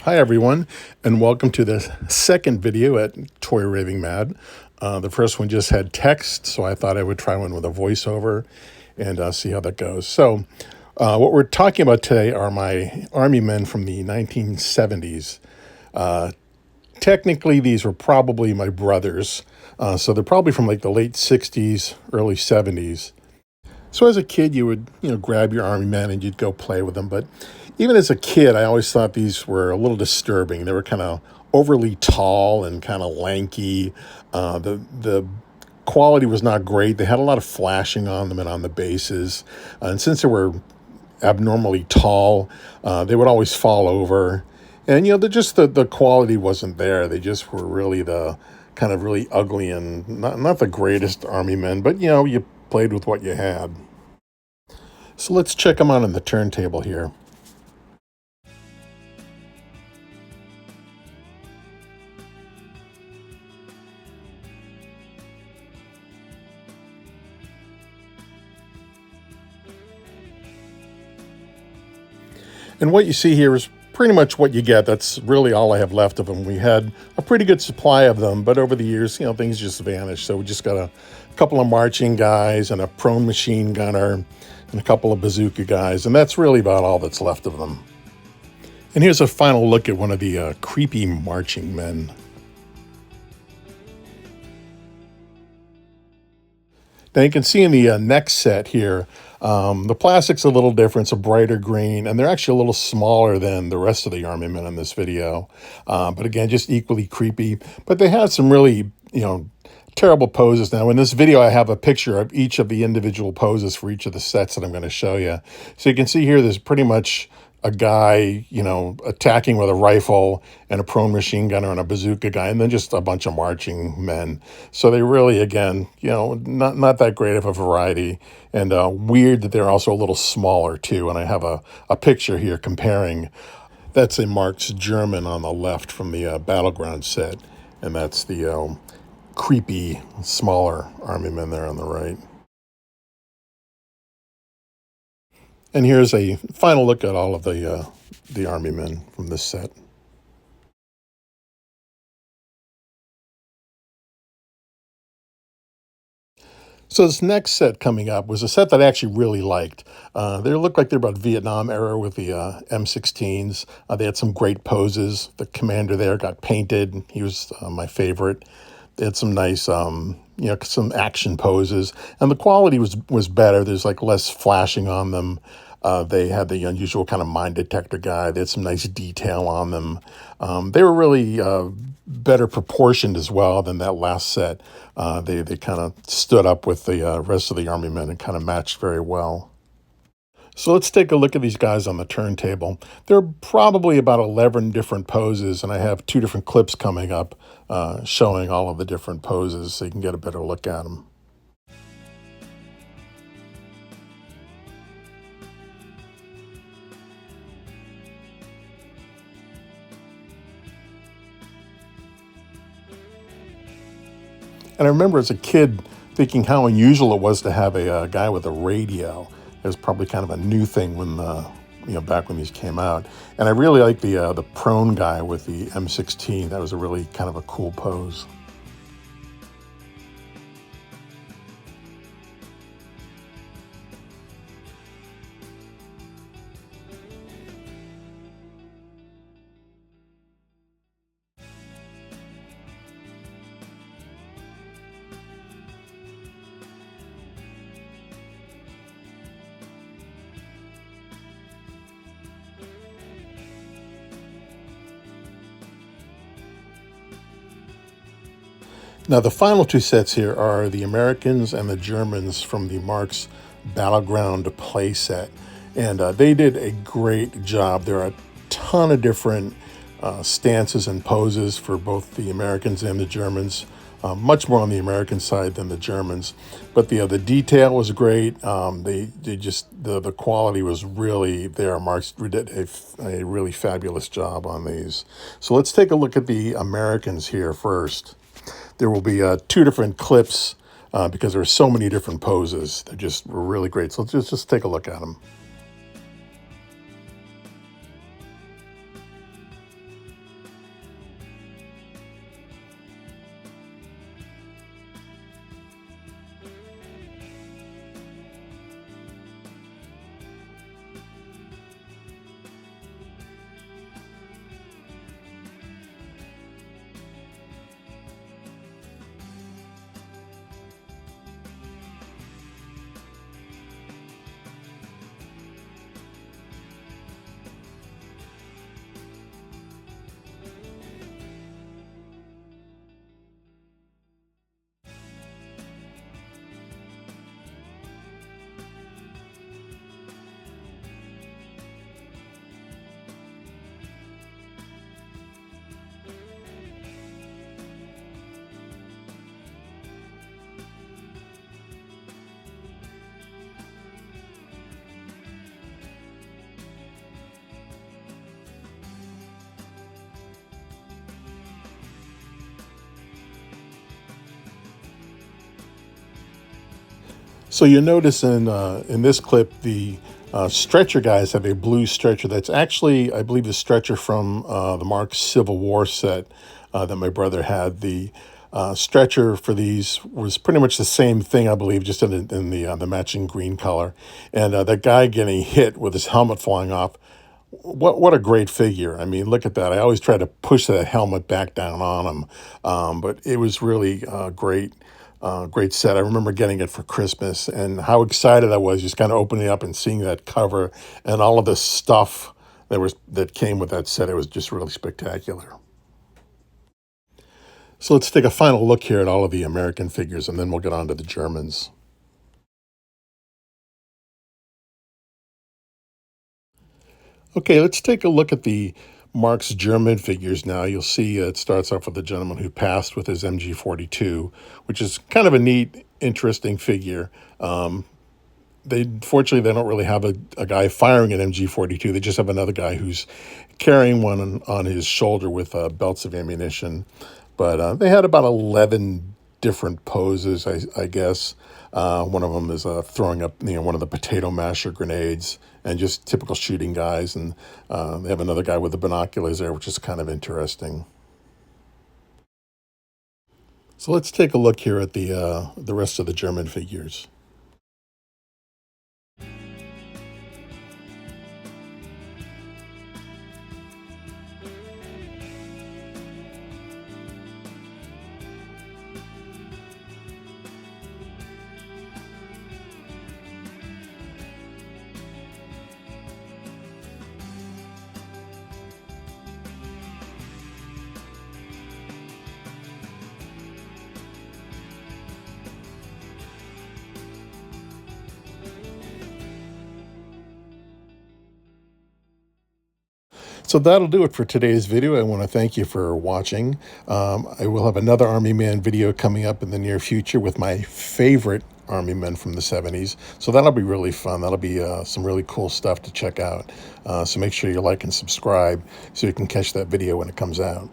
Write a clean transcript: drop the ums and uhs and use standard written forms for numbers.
Hi everyone, and welcome to the second video at Toy Raving Mad. The first one just had text, so I thought I would try one with a voiceover and see how that goes. So, what we're talking about today are my Army men from the 1970s. Technically, these were probably my brothers, so they're probably from like the late 60s, early 70s. So as a kid, you would, grab your army men and you'd go play with them. But even as a kid, I always thought these were a little disturbing. They were kind of overly tall and kind of lanky. The quality was not great. They had a lot of flashing on them and on the bases. And since they were abnormally tall, they would always fall over. And, the quality wasn't there. They just were really the kind of really ugly and not the greatest army men. But, you played with what you had. So let's check them out on the turntable here. And what you see here is pretty much what you get. That's really all I have left of them. We had a pretty good supply of them, but over the years, things just vanished. So we just got a couple of marching guys and a prone machine gunner and a couple of bazooka guys. And that's really about all that's left of them. And here's a final look at one of the creepy marching men. Now you can see in the next set here, the plastic's a little different. It's a brighter green, and they're actually a little smaller than the rest of the Army men in this video. But again, just equally creepy. But they had some really, terrible poses. Now in this video, I have a picture of each of the individual poses for each of the sets that I'm going to show you. So you can see here, there's pretty much a guy, attacking with a rifle and a prone machine gunner and a bazooka guy, and then just a bunch of marching men. So they really, again, not that great of a variety, and weird that they're also a little smaller too. And I have a picture here comparing. That's a Marx German on the left from the Battleground set, and that's the creepy, smaller army men there on the right. And here's a final look at all of the army men from this set. So this next set coming up was a set that I actually really liked. They looked like they're about Vietnam era with the M16s. They had some great poses. The commander there got painted. He was my favorite. They had some nice, some action poses, and the quality was better. There's like less flashing on them. They had the unusual kind of mine detector guy. They had some nice detail on them. They were really better proportioned as well than that last set. They kind of stood up with the rest of the army men and kind of matched very well. So let's take a look at these guys on the turntable. There are probably about 11 different poses, and I have 2 different clips coming up showing all of the different poses so you can get a better look at them. And I remember as a kid thinking how unusual it was to have a guy with a radio. It was probably kind of a new thing when, back when these came out. And I really like the prone guy with the M16. That was a really kind of a cool pose. Now, the final 2 sets here are the Americans and the Germans from the Marx Battleground play set. And they did a great job. There are a ton of different stances and poses for both the Americans and the Germans. Much more on the American side than the Germans, but the detail was great. The quality was really there. Marx did a really fabulous job on these. So let's take a look at the Americans here first. There will be 2 different clips because there are so many different poses. They just were really great. So let's just take a look at them. So you notice in this clip, the stretcher guys have a blue stretcher that's actually, I believe, the stretcher from the Marx Civil War set that my brother had. The stretcher for these was pretty much the same thing, I believe, just in the matching green color. And that guy getting hit with his helmet flying off, what a great figure. I mean, look at that. I always try to push that helmet back down on him. But it was really great. Great set. I remember getting it for Christmas and how excited I was just kind of opening it up and seeing that cover and all of the stuff that came with that set. It was just really spectacular. So let's take a final look here at all of the American figures, and then we'll get on to the Germans. Okay, let's take a look at the Marx German figures now. You'll see it starts off with the gentleman who passed with his MG42, which is kind of a neat, interesting figure. Fortunately, they don't really have a guy firing an MG42. They just have another guy who's carrying one on his shoulder with belts of ammunition. But they had about 11 different poses, I guess. One of them is throwing up, one of the potato masher grenades, and just typical shooting guys. And they have another guy with the binoculars there, which is kind of interesting. So let's take a look here at the rest of the German figures. So that'll do it for today's video. I want to thank you for watching. I will have another Army Man video coming up in the near future with my favorite Army men from the 70s. So that'll be really fun. That'll be some really cool stuff to check out. So make sure you like and subscribe so you can catch that video when it comes out.